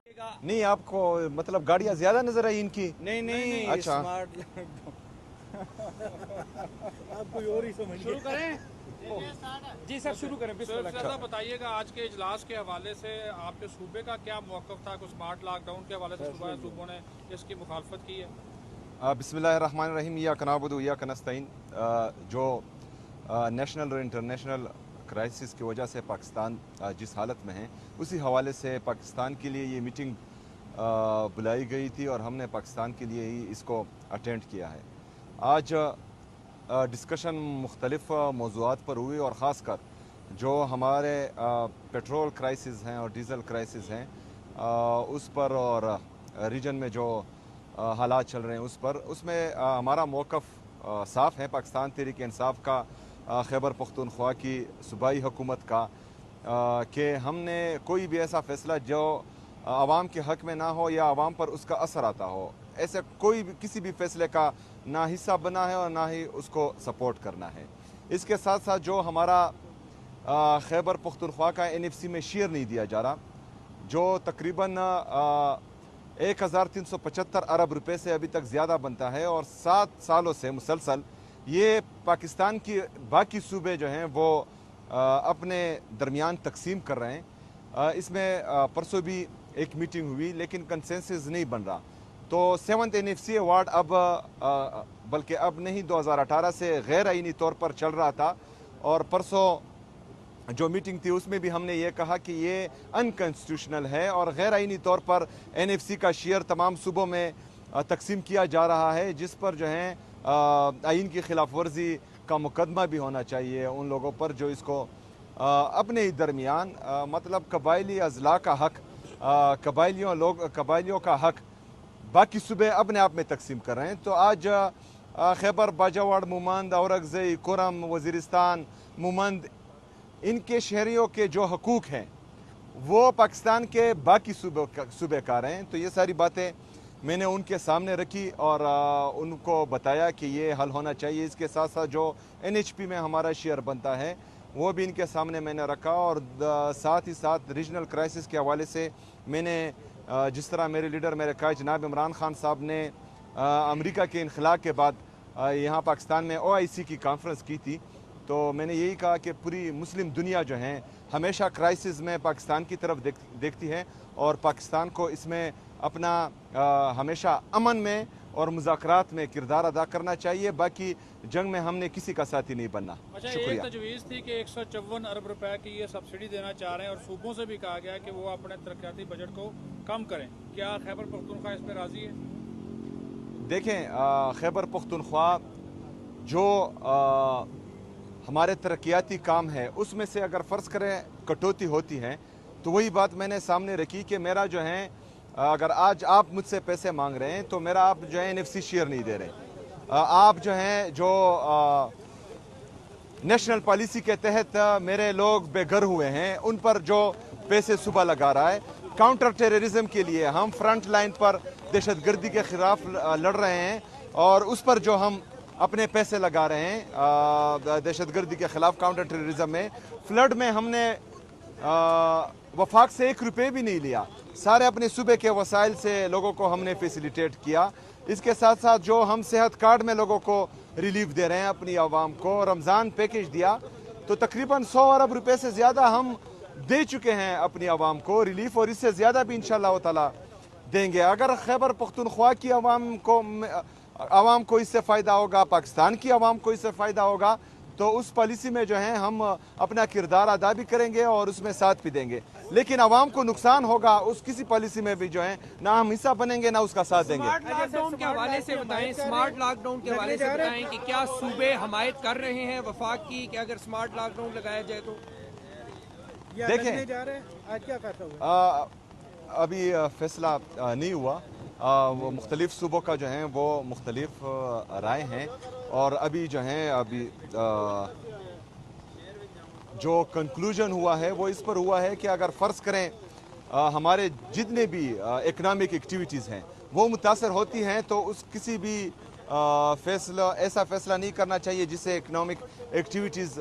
नहीं, आपको मतलब गाड़ियाँ ज्यादा नजर आई इनकी? नहीं नहीं, अच्छा। स्मार्ट आप कोई और ही समझ शुरू करें? जी सर, शुरू करें। सर ज़रा बताइएगा, आज के इजलास के हवाले से आपके सूबे का क्या मौक़िफ़ था? कुछ स्मार्ट लॉकडाउन के हवाले से सूबों ने इसकी मुखालफत की है। बिस्मिल्लाहिर्रहमानिर्रहीम, इय्याक नअबुदु व इय्याक नस्तईन। जो नेशनल और इंटरनेशनल क्राइसिस की वजह से पाकिस्तान जिस हालत में है, उसी हवाले से पाकिस्तान के लिए ये मीटिंग बुलाई गई थी और हमने पाकिस्तान के लिए ही इसको अटेंड किया है। आज डिस्कशन मुख्तलिफ मौज़ूआत पर हुई और ख़ास कर जो हमारे पेट्रोल क्राइसिस हैं और डीज़ल क्राइसिस हैं उस पर, और रीजन में जो हालात चल रहे हैं उस पर, उसमें हमारा मौक़िफ़ साफ़ है। पाकिस्तान तहरीक इंसाफ का, खैबर पख्तूनख्वा की सूबाई हुकूमत का, कि हमने कोई भी ऐसा फ़ैसला जो आवाम के हक़ में ना हो या आवाम पर उसका असर आता हो, ऐसे कोई भी किसी भी फ़ैसले का ना हिस्सा बना है और ना ही उसको सपोर्ट करना है। इसके साथ साथ जो हमारा खैबर पख्तूनख्वा का NFC में शेयर नहीं दिया जा रहा, जो तकरीबन 1375 अरब रुपए से अभी तक ज़्यादा बनता है और 7 सालों से मुसलसल ये पाकिस्तान की बाकी सूबे जो हैं वो अपने दरमियान तकसीम कर रहे हैं। इसमें परसों भी एक मीटिंग हुई लेकिन कंसेंसस नहीं बन रहा। तो 7th NFC अवार्ड अब बल्कि अब नहीं, 2018 से गैर आइनी तौर पर चल रहा था, और परसों जो मीटिंग थी उसमें भी हमने ये कहा कि ये अनकॉन्स्टिट्यूशनल है और गैर आइनी तौर पर NFC का शेयर तमाम सूबों में तकसीम किया जा रहा है, जिस पर जो है आइन की खिलाफ वर्जी का मुकदमा भी होना चाहिए उन लोगों पर जो इसको अपने ही दरमियान मतलब कबायली अजला का हक, कबायलियों का हक बाकी सूबे अपने आप में तकसीम कर रहे हैं। तो आज खैबर बाजावर, मुमंद, औरंगज़ई, कुरम, वज़ीरिस्तान, मुमंद, इनके शहरियों के जो हकूक़ हैं वो पाकिस्तान के बाकी सूबेकार हैं। तो ये सारी बातें मैंने उनके सामने रखी और उनको बताया कि ये हल होना चाहिए। इसके साथ साथ जो NHP में हमारा शेयर बनता है वो भी इनके सामने मैंने रखा, और साथ ही साथ रीजनल क्राइसिस के हवाले से मैंने जिस तरह मेरे लीडर, मेरे कायद जनाब इमरान खान साहब ने अमेरिका के इनखला के बाद यहाँ पाकिस्तान में OIC की कॉन्फ्रेंस की थी, तो मैंने यही कहा कि पूरी मुस्लिम दुनिया जो है हमेशा क्राइसिस में पाकिस्तान की तरफ देखती है और पाकिस्तान को इसमें अपना हमेशा अमन में और मुज़ाकरात में किरदार अदा करना चाहिए। बाकी जंग में हमने किसी का साथी नहीं बनना। अच्छा, एक तजवीज़ थी कि 154 अरब रुपए की ये सब्सिडी देना चाह रहे हैं और सूबों से भी कहा गया है कि वो अपने तरक्याती बजट को कम करें। क्या खैबर पख्तूनख्वा इस पर राज़ी है? देखें, खैबर पख्तूनख्वा जो हमारे तरक्याती काम है उसमें से अगर फ़र्ज़ करें कटौती होती है तो वही बात मैंने सामने रखी कि मेरा जो है, अगर आज आप मुझसे पैसे मांग रहे हैं तो मेरा आप जो है NFC शेयर नहीं दे रहे, आप जो हैं जो नेशनल पॉलिसी के तहत मेरे लोग बेघर हुए हैं उन पर जो पैसे सुबह लगा रहा है, काउंटर टेररिज्म के लिए हम फ्रंट लाइन पर दहशतगर्दी के खिलाफ लड़ रहे हैं और उस पर जो हम अपने पैसे लगा रहे हैं दहशतगर्दी के खिलाफ काउंटर टेररिज्म में, फ्लड में हमने वफाक से 1 रुपये भी नहीं लिया, सारे अपने सूबे के वसाइल से लोगों को हमने फैसिलिटेट किया। इसके साथ साथ जो हम सेहत कार्ड में लोगों को रिलीफ दे रहे हैं अपनी आवाम को, रमज़ान पैकेज दिया तो तकरीबन 100 अरब रुपए से ज़्यादा हम दे चुके हैं अपनी आवाम को रिलीफ, और इससे ज़्यादा भी इंशाअल्लाह ताला देंगे। अगर खैबर पख्तूनख्वा की आवाम को इससे फ़ायदा होगा, पाकिस्तान की आवाम को इससे फ़ायदा होगा, तो उस पॉलिसी में जो है हम अपना किरदार अदा भी करेंगे और उसमें साथ भी देंगे। लेकिन आवाम को नुकसान होगा उस किसी पॉलिसी में भी जो है ना हम हिस्सा बनेंगे ना उसका साथ देंगे। स्मार्ट लॉकडाउन के हवाले से बताएं, स्मार्ट लॉकडाउन के हवाले से बताएं कि क्या सूबे हमायत कर रहे हैं वफाक की कि अगर स्मार्ट लॉकडाउन लगाया जाए तो? देखें, आज क्या फैसला हुआ? अभी फैसला नहीं हुआ, वो मुख्तलिफ सूबों का जो है वो मुख्तलिफ राय हैं, और अभी जो है जो कंक्लूजन हुआ है वो इस पर हुआ है कि अगर फ़र्ज़ करें हमारे जितने भी इकनॉमिक एक्टिविटीज़ हैं वो मुतासर होती हैं तो उस किसी भी ऐसा फ़ैसला नहीं करना चाहिए जिससे इकनॉमिक एक्टिविटीज़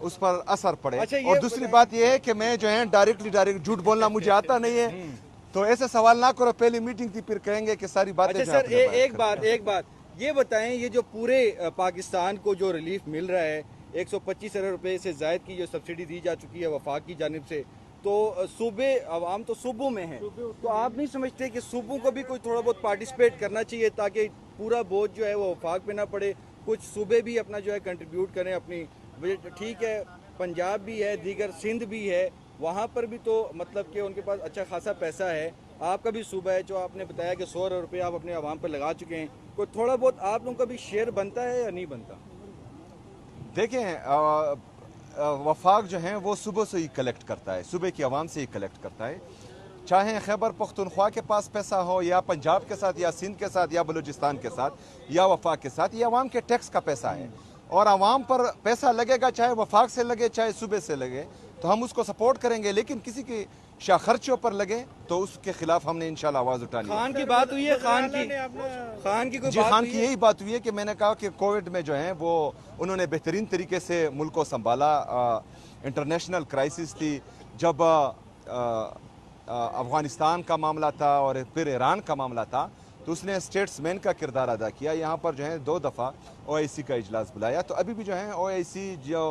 उस पर असर पड़े। अच्छा, ये और दूसरी बात ये है कि मैं जो है डायरेक्ट झूठ बोलना मुझे आता नहीं है, तो ऐसे सवाल ना करो। पहली मीटिंग थी, फिर कहेंगे कि सारी बातें अच्छा जो है सर, अपने बात करें। एक बात ये बताएं, ये जो पूरे पाकिस्तान को जो रिलीफ मिल रहा है 125 अरब रुपए से जायद की जो सब्सिडी दी जा चुकी है वफाक की जानिब से, तो सूबे अवाम तो सूबों में है, तो आप नहीं समझते कि सूबों को भी कोई थोड़ा बहुत पार्टिसिपेट करना चाहिए ताकि पूरा बोझ जो है वो वफाक पे ना पड़े, कुछ सूबे भी अपना जो है कंट्रीब्यूट करें अपनी। ठीक है, पंजाब भी है, दीगर सिंध भी है, वहाँ पर भी तो मतलब कि उनके पास अच्छा खासा पैसा है। आपका भी सूबा है जो आपने बताया कि 100 अरब रुपये आप अपने आवाम पर लगा चुके हैं, कोई थोड़ा बहुत आप लोगों का भी शेयर बनता है या नहीं बनता? देखें, वफाक जो है वो सुबह से ही कलेक्ट करता है, सुबह की आवाम से ही कलेक्ट करता है। चाहे खैबर पख्तूनख्वा के पास पैसा हो, या पंजाब के साथ, या सिंध के साथ, या बलूचिस्तान के साथ, या वफाक के साथ, ये आवाम के टैक्स का पैसा है। और आवाम पर पैसा लगेगा, चाहे वफाक से लगे चाहे सूबे से लगे, तो हम उसको सपोर्ट करेंगे। लेकिन किसी की खर्चों पर लगे तो उसके खिलाफ हमने इंशाल्लाह आवाज़ उठानी है। खान की बात हुई है, खान की कोई जी, बात खान हुई की है? यही बात हुई है कि मैंने कहा कि कोविड में जो है वो उन्होंने बेहतरीन तरीके से मुल्क को संभाला। इंटरनेशनल क्राइसिस थी, जब अफ़गानिस्तान का मामला था और फिर ईरान का मामला था, तो उसने स्टेट्समैन का किरदार अदा किया। यहाँ पर जो है 2 दफ़ा OIC का इजलास बुलाया। तो अभी भी जो है OIC जो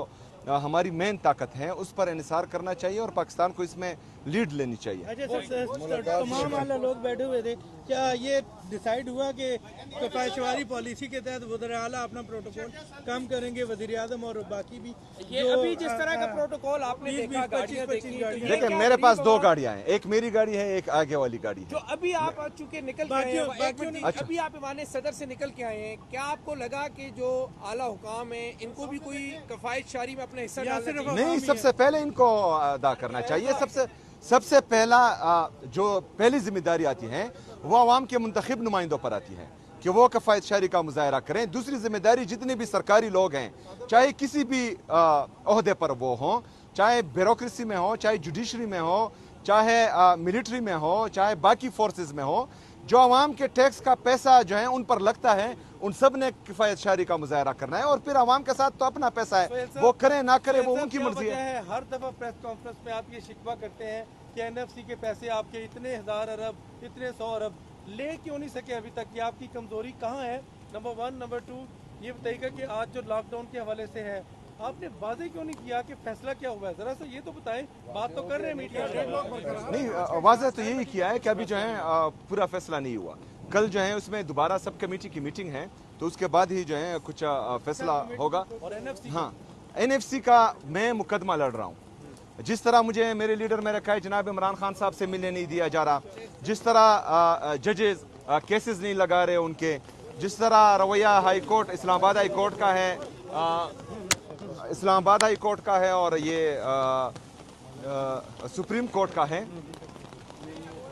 हमारी मेन ताकत है उस पर इन्हिसार करना चाहिए और पाकिस्तान को इसमें लीड लेनी चाहिए। अच्छा सर, तमाम वाला लोग बैठे हुए थे, क्या ये डिसाइड हुआ कि कफायशवारी पॉलिसी के तहत वज़ीर आला अपना प्रोटोकॉल कम करेंगे, वज़ीर आज़म और बाकी भी ये अभी जिस तरह का प्रोटोकॉल आपने 20, देखा, 25 गाड़ियां देखी, तो ये देखिए, क्या मेरे पास करीब 2 गाड़ियां हैं, एक मेरी गाड़ी है, एक आगे वाली गाड़ी जो है। अभी आप चुके निकल के आए हैं, एक मिनट, अच्छा। अभी आप ईवान सदर से निकल के आए हैं, क्या आपको लगा कि जो आला हुकाम है इनको भी कोई कफायतशारी में अपना हिस्सा डालना चाहिए? नहीं, सबसे पहले इनको अदा करना चाहिए। सबसे पहला जो पहली जिम्मेदारी आती है वो आवाम के मुंतखब नुमाइंदों पर आती है कि वो कफ़ायत शारी का मुजाहरा करें। दूसरी जिम्मेदारी जितने भी सरकारी लोग हैं, चाहे किसी भी ओहदे पर वो हों, चाहे ब्यूरोक्रेसी में हो, चाहे जुडिशरी में हो, चाहे मिलिट्री में हो, चाहे बाकी फोर्सेस में हो, जो आवाम के टैक्स का पैसा जो है उन पर लगता है, उन सब ने किफ़ायत शारी का मुजाहरा करना है। और फिर आवाम के साथ तो अपना पैसा है, वो करें ना करें वो उनकी मर्जी है। हर दफा प्रेस कॉन्फ्रेंस में आप ये शिकवा करते हैं कि NFC के पैसे आपके इतने 1000 अरब, इतने 100 अरब ले क्यों नहीं सके अभी तक, कि आपकी कमजोरी कहाँ है? नंबर 1, नंबर 2 ये बताइएगा कि आज जो लॉकडाउन के हवाले से है, आपने वादे क्यों नहीं किया कि फैसला क्या हुआ है? जरा सा ये तो बताएं, बात तो कर रहे हैं मीडिया में। नहीं, वाज़ह तो यही किया है कि अभी जो है पूरा फैसला नहीं हुआ। कल जो है उसमें दोबारा सब कमेटी की मीटिंग है, तो उसके बाद ही जो है कुछ फैसला होगा। और NFC हाँ, NFC का मैं मुकदमा लड़ रहा हूँ। जिस तरह मुझे मेरे लीडर में रखा है, जनाब इमरान खान साहब से मिलने नहीं दिया जा रहा, जिस तरह जजेस केसेस नहीं लगा रहे उनके, जिस तरह रवैया high court Islamabad high court का है, इस्लामाबाद हाई कोर्ट का है और ये सुप्रीम कोर्ट का है,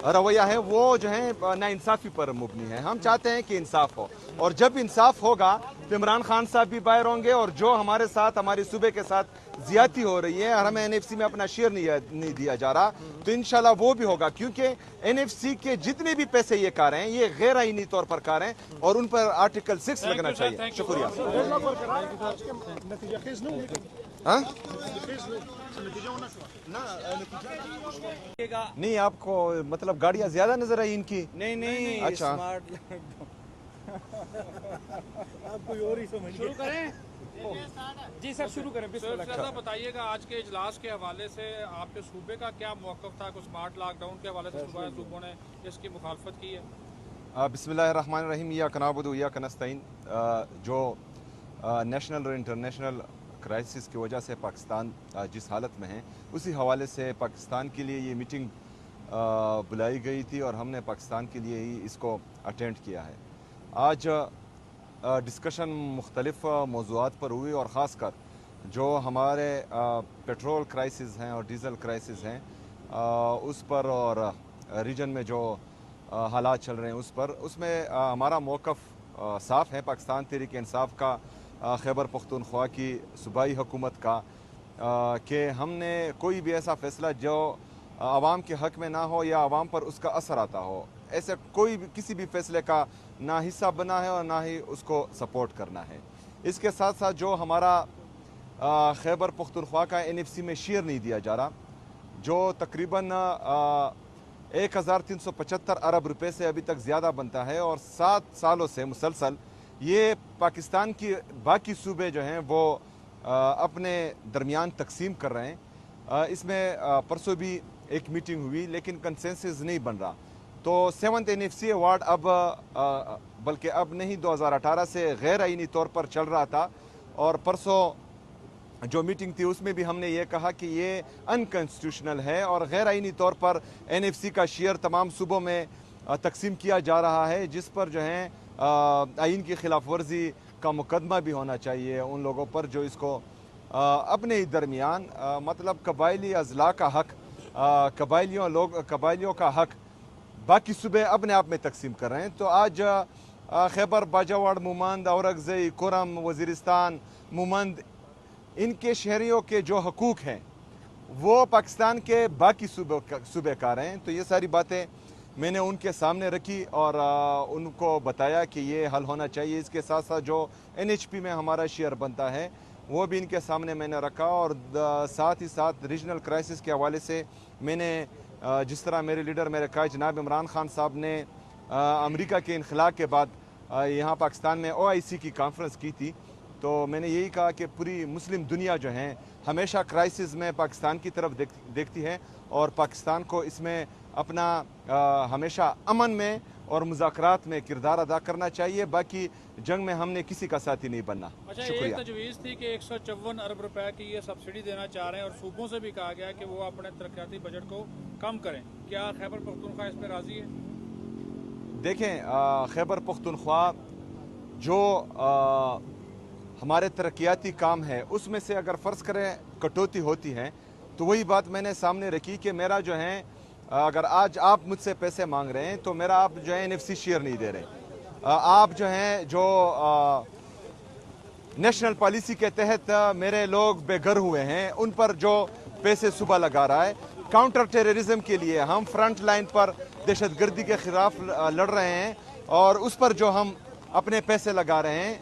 रवैया है, वो जो है नाइंसाफ़ी पर मुबनी है। हम चाहते हैं कि इंसाफ हो, और जब इंसाफ होगा तो इमरान खान साहब भी बाहर होंगे, और जो हमारे साथ, हमारे सूबे के साथ ज्यादती हो रही है और हमें NFC में अपना शेयर नहीं दिया जा रहा, तो इंशाल्लाह वो भी होगा। क्योंकि NFC के जितने भी पैसे ये कार हैं, ये गैर आईनी तौर पर कार हैं और उन पर आर्टिकल 6 लगना चाहिए। शुक्रिया। हाँ? नहीं, आपको मतलब गाड़ियां ज्यादा नजर आई इनकी? नहीं, अच्छा। स्मार्ट आप कोई और ही समझ शुरू करें? जी सर, शुरू करें। सर बताइएगा, आज के इजलास के हवाले से आपके सूबे का क्या मौक़िफ़ था? कुछ स्मार्ट लॉकडाउन के हवाले से सूबों ने इसकी मुखालफत की है? बिस्मिल्लाहिर्रहमानिर्रहीम, इय्याका नअबुदु व इय्याका नस्तईन। जो नेशनल और इंटरनेशनल क्राइसिस की वजह से पाकिस्तान जिस हालत में है, उसी हवाले से पाकिस्तान के लिए ये मीटिंग बुलाई गई थी और हमने पाकिस्तान के लिए ही इसको अटेंड किया है। आज डिस्कशन मुख्तलिफ मौज़ूआत पर हुई और ख़ास कर जो हमारे पेट्रोल क्राइसिस हैं और डीज़ल क्राइसिस हैं उस पर, और रीजन में जो हालात चल रहे हैं उस पर, उसमें हमारा मौक़िफ़ साफ़ है। पाकिस्तान तहरीक इंसाफ का, खैबर पख्तूनख्वा की सूबाई हुकूमत का, कि हमने कोई भी ऐसा फ़ैसला जो आवाम के हक़ में ना हो या आवाम पर उसका असर आता हो, ऐसे कोई भी किसी भी फ़ैसले का ना हिस्सा बना है और ना ही उसको सपोर्ट करना है। इसके साथ साथ जो हमारा खैबर पख्तूनख्वा का NFC में शेयर नहीं दिया जा रहा, जो तकरीबन 1375 अरब रुपए से अभी तक ज़्यादा बनता है, और 7 सालों से मुसलसल ये पाकिस्तान की बाकी सूबे जो हैं वो अपने दरमियान तकसीम कर रहे हैं। इसमें परसों भी एक मीटिंग हुई लेकिन कंसेंसस नहीं बन रहा। तो 7th NFC अवार्ड अब बल्कि अब नहीं 2018 से गैर आईनी तौर पर चल रहा था, और परसों जो मीटिंग थी उसमें भी हमने ये कहा कि ये अनकॉन्स्टिट्यूशनल है और गैर आईनी तौर पर NFC का शेयर तमाम सूबों में तकसीम किया जा रहा है, जिस पर जो है आइन की खिलाफ वर्जी का मुकदमा भी होना चाहिए उन लोगों पर जो इसको अपने ही दरमियान मतलब कबायली अजला का हक, कबायलियों का हक बाकी सूबे अपने आप में तकसीम कर रहे हैं। तो आज खैबर बाजावाड़, मुमंद, औरंगज़ई, कुरम, वज़ीरिस्तान, मुमंद, इनके शहरियों के जो हकूक़ हैं वो पाकिस्तान के बाकी सूबेकार हैं। तो ये सारी बातें मैंने उनके सामने रखी और उनको बताया कि ये हल होना चाहिए। इसके साथ साथ जो NHP में हमारा शेयर बनता है वो भी इनके सामने मैंने रखा, और साथ ही साथ रीजनल क्राइसिस के हवाले से मैंने जिस तरह मेरे लीडर मेरे कायद जनाब इमरान खान साहब ने अमेरिका के इनखला के बाद यहाँ पाकिस्तान में OIC की कॉन्फ्रेंस की थी, तो मैंने यही कहा कि पूरी मुस्लिम दुनिया जो है हमेशा क्राइसिस में पाकिस्तान की तरफ देखती है, और पाकिस्तान को इसमें अपना हमेशा अमन में और मुज़ाकरात में किरदार अदा करना चाहिए। बाकी जंग में हमने किसी का साथी नहीं बनना। अच्छा, शुक्रिया। एक तजवीज़ थी कि 154 अरब रुपए की ये सब्सिडी देना चाह रहे हैं, और सूबों से भी कहा गया कि वो अपने तरक्याती बजट को कम करें। क्या खैबर पख्तूनख्वा इस पर राजी है? देखें, खैबर पख्तूनख्वा जो हमारे तरक्याती काम है उसमें से अगर फ़र्ज़ करें कटौती होती है, तो वही बात मैंने सामने रखी कि मेरा जो है अगर आज आप मुझसे पैसे मांग रहे हैं तो मेरा आप जो है NFC शेयर नहीं दे रहे। आप जो हैं जो नेशनल पॉलिसी के तहत मेरे लोग बेघर हुए हैं उन पर जो पैसे सुबह लगा रहा है, काउंटर टेररिज्म के लिए हम फ्रंट लाइन पर दहशतगर्दी के खिलाफ लड़ रहे हैं और उस पर जो हम अपने पैसे लगा रहे हैं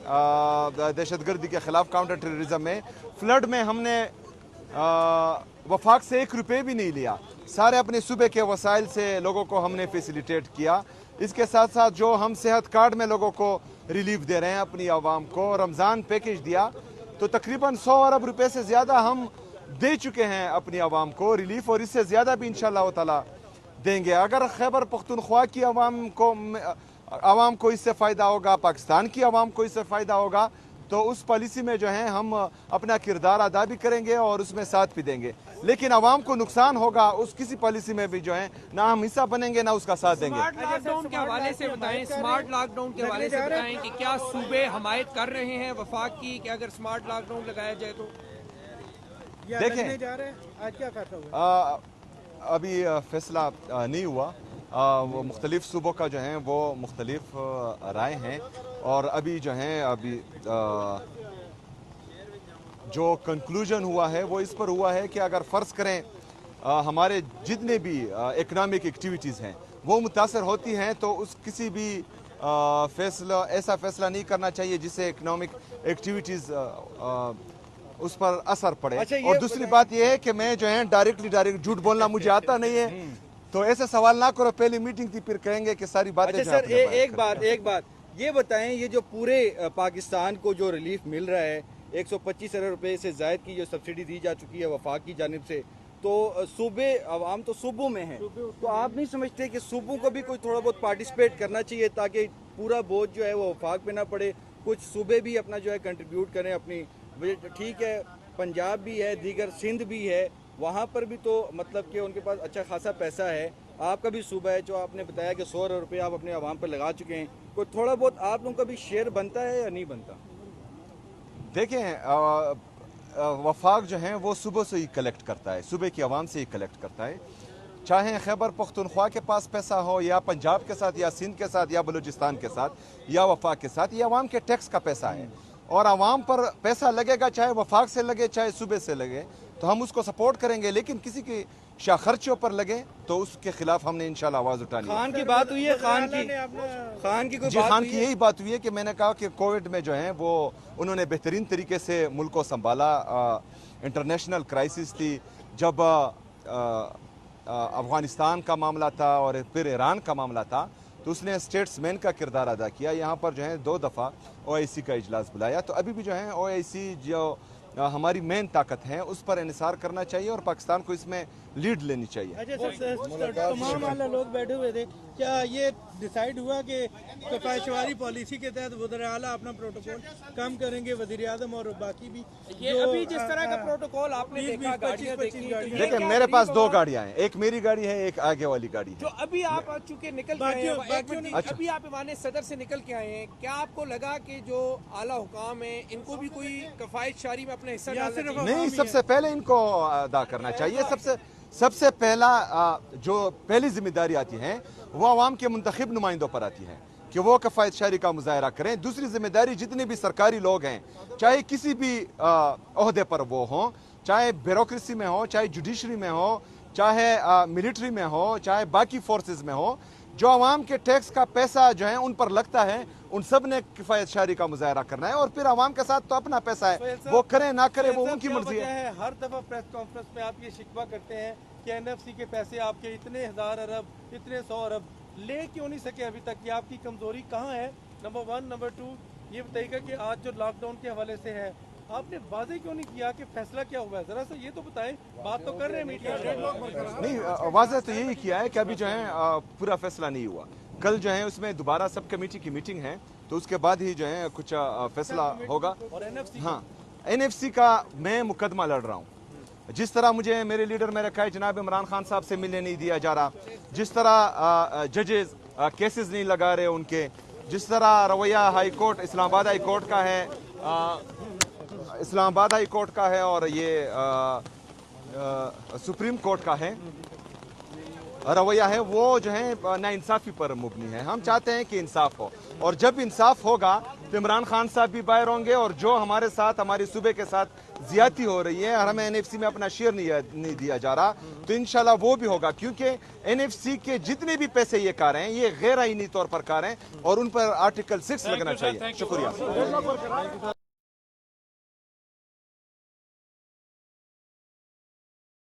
दहशतगर्दी के खिलाफ काउंटर टेररिज्म में। फ्लड में हमने वफाक से 1 रुपये भी नहीं लिया, सारे अपने सूबे के वसाइल से लोगों को हमने फैसिलिटेट किया। इसके साथ साथ जो हम सेहत कार्ड में लोगों को रिलीफ दे रहे हैं अपनी आवाम को, रमज़ान पैकेज दिया, तो तकरीबन 100 अरब रुपए से ज़्यादा हम दे चुके हैं अपनी आवाम को रिलीफ, और इससे ज़्यादा भी इंशाअल्लाह ताला देंगे। अगर खैबर पख्तूनख्वा की आवाम को इससे फ़ायदा होगा, पाकिस्तान की आवाम को इससे फ़ायदा होगा, तो उस पॉलिसी में जो है हम अपना किरदार अदा भी करेंगे और उसमें साथ भी देंगे। लेकिन आवाम को नुकसान होगा उस किसी पॉलिसी में भी जो है ना हम हिस्सा बनेंगे ना उसका साथ देंगे। स्मार्ट लॉकडाउन के हवाले से बताएं, स्मार्ट लॉकडाउन के हवाले से बताएं कि क्या सूबे हमायत कर रहे हैं वफाक की कि अगर स्मार्ट लॉकडाउन लगाया जाए तो? देखें, जा रहे हैं आज क्या फैसला हुआ? अभी फैसला नहीं हुआ। वो मुख्तलिफ सूबों का जो है वो मुख्तलिफ राय हैं, और अभी जो है अभी जो कंक्लूजन हुआ है वो इस पर हुआ है कि अगर फ़र्ज़ करें हमारे जितने भी इकनॉमिक एक्टिविटीज़ हैं वो मुतासर होती हैं, तो उस किसी भी ऐसा फ़ैसला नहीं करना चाहिए जिससे इकनॉमिक एक्टिविटीज़ उस पर असर पड़े। अच्छा, और दूसरी बात यह है कि मैं जो है डायरेक्ट झूठ बोलना मुझे आता नहीं है, तो ऐसे सवाल ना करो। पहली मीटिंग थी फिर कहेंगे कि सारी बातें। अच्छा सर, एक बात ये बताएं, ये जो पूरे पाकिस्तान को जो रिलीफ मिल रहा है 125 अरब रुपए से ज़ायद की जो सब्सिडी दी जा चुकी है वफाक की जानिब से, तो सूबे अवाम तो सूबों में है, तो आप नहीं समझते कि सूबों को भी कोई थोड़ा बहुत पार्टिसिपेट करना चाहिए ताकि पूरा बोझ जो है वो वफाक पे ना पड़े? कुछ सूबे भी अपना जो है कंट्रीब्यूट करें अपनी। ठीक है, पंजाब भी है, दीगर सिंध भी है, वहाँ पर भी तो मतलब कि उनके पास अच्छा खासा पैसा है। आपका भी सूबा है जो आपने बताया कि 100 अरब रुपये आप अपने आवाम पर लगा चुके हैं, कोई थोड़ा बहुत आप लोगों का भी शेयर बनता है या नहीं बनता? देखें, वफाक जो है वो सूबों से ही कलेक्ट करता है, सूबे की आवाम से ही कलेक्ट करता है। चाहे खैबर पख्तूनख्वा के पास पैसा हो या पंजाब के साथ या सिंध के साथ या बलूचिस्तान के साथ या वफाक के साथ, ये आवाम के टैक्स का पैसा है और आवाम पर पैसा लगेगा, चाहे वफाक से लगे चाहे सूबे से लगे, तो हम उसको सपोर्ट करेंगे। लेकिन किसी की شاہ خرچوں پر لگیں تو اس کے خلاف ہم نے انشاءاللہ آواز اٹھانی ہے۔ خان کی بات ہوئی ہے، خان کی کوئی جی بات خان ہوئی کی ہے؟ یہی بات ہوئی ہے کہ میں نے کہا کہ کووڈ میں جو ہیں وہ انہوں نے بہترین طریقے سے ملک کو سنبھالا، انٹرنیشنل کرائسس تھی جب افغانستان کا معاملہ تھا اور پھر ایران کا معاملہ تھا، تو اس نے اسٹیٹس مین کا کردار ادا کیا۔ یہاں پر جو ہے 2 دفعہ OIC کا اجلاس بلایا، تو ابھی بھی جو ہے OIC جو ہماری مین طاقت ہے اس پر انحصار کرنا چاہیے اور پاکستان کو اس میں لیڈ لینی چاہیے۔ اچھا سر، تمام والا لوگ بیٹھے ہوئے تھے، کیا یہ ڈیسائیڈ ہوا کہ کفایت پالیسی کے تحت وزیر اعلیٰ اپنا پروٹوکول کم کریں گے، وزیر اعظم اور باقی بھی؟ یہ ابھی جس طرح کا پروٹوکول آپ نے دیکھا، گاڑیاں دیکھی، دیکھیں میرے پاس 2 گاڑیاں ہیں، ایک میری گاڑی ہے، ایک آگے والی گاڑی ہے۔ جو ابھی آپ چونکہ نکل کے آئے ہیں، ابھی آپ ایوان صدر سے نکل کے آئے ہیں، کیا آپ کو لگا کہ جو اعلیٰ حکام ہیں ان کو بھی کوئی کفایت شعاری میں اپنا حصہ ڈالنا چاہیے؟ نہیں، سب سے پہلے ان کو ادا کرنا چاہیے۔ سب سے پہلا جو پہلی ذمہ داری آتی ہے وہ عوام کے منتخب نمائندوں پر آتی ہے کہ وہ کفایت شعاری کا مظاہرہ کریں۔ دوسری ذمہ داری جتنے بھی سرکاری لوگ ہیں، چاہے کسی بھی عہدے پر وہ ہوں، چاہے بیوروکریسی میں ہو، چاہے جوڈیشری میں ہو، چاہے ملٹری میں ہو، چاہے باقی فورسز میں ہو، جو عوام کے ٹیکس کا پیسہ جو ہے ان پر لگتا ہے، ان سب نے کفایت شعاری کا مظاہرہ کرنا ہے۔ اور پھر عوام کے ساتھ تو اپنا پیسہ ہے، وہ کریں نہ کریں وہ ان کی مرضی ہے۔ ہر دفعہ پریس کانفرنس میں آپ یہ شکوہ کرتے ہیں کہ NFC کے پیسے آپ کے اتنے 1000 ارب، اتنے 100 ارب لے کیوں نہیں سکے ابھی تک؟ یہ آپ کی کمزوری کہاں ہے؟ نمبر 1، نمبر 2 یہ بتائیے گا کہ آج جو لاک ڈاؤن کے حوالے سے ہے، آپ نے واضح کیوں نہیں کیا کہ فیصلہ کیا ہوا ہے؟ ذرا سا یہ تو بتائیں، بات تو کر رہے ہیں میڈیا میں۔ نہیں، واضح تو یہی کیا ہے کہ ابھی جو ہے پورا فیصلہ نہیں ہوا۔ کل جو ہے اس میں دوبارہ سب کمیٹی کی میٹنگ ہے، تو اس کے بعد ہی جو ہے کچھ فیصلہ ہوگا۔ اور NFC ہاں، NFC کا میں مقدمہ لڑ رہا ہوں۔ جس طرح مجھے میرے لیڈر میں رکھا ہے جناب عمران خان صاحب سے ملنے نہیں دیا جا رہا، جس طرح ججز کیسز نہیں لگا رہے ان کے، جس طرح رویہ ہائی کورٹ اسلام آباد ہائی کورٹ کا ہے، اسلام آباد ہائی کورٹ کا ہے اور یہ سپریم کورٹ کا ہے، رویہ ہے، وہ جو ہے ناانصافی پر مبنی ہے۔ ہم چاہتے ہیں کہ انصاف ہو، اور جب انصاف ہوگا تو عمران خان صاحب بھی باہر ہوں گے، اور جو ہمارے ساتھ، ہمارے صوبے کے ساتھ زیادتی ہو رہی ہے اور ہمیں NFC میں اپنا شیئر نہیں دیا جا رہا، تو انشاءاللہ وہ بھی ہوگا، کیونکہ NFC کے جتنے بھی پیسے یہ کار ہیں یہ غیر آئینی طور پر کار ہیں اور ان پر آرٹیکل 6 لگنا چاہیے۔ شکریہ۔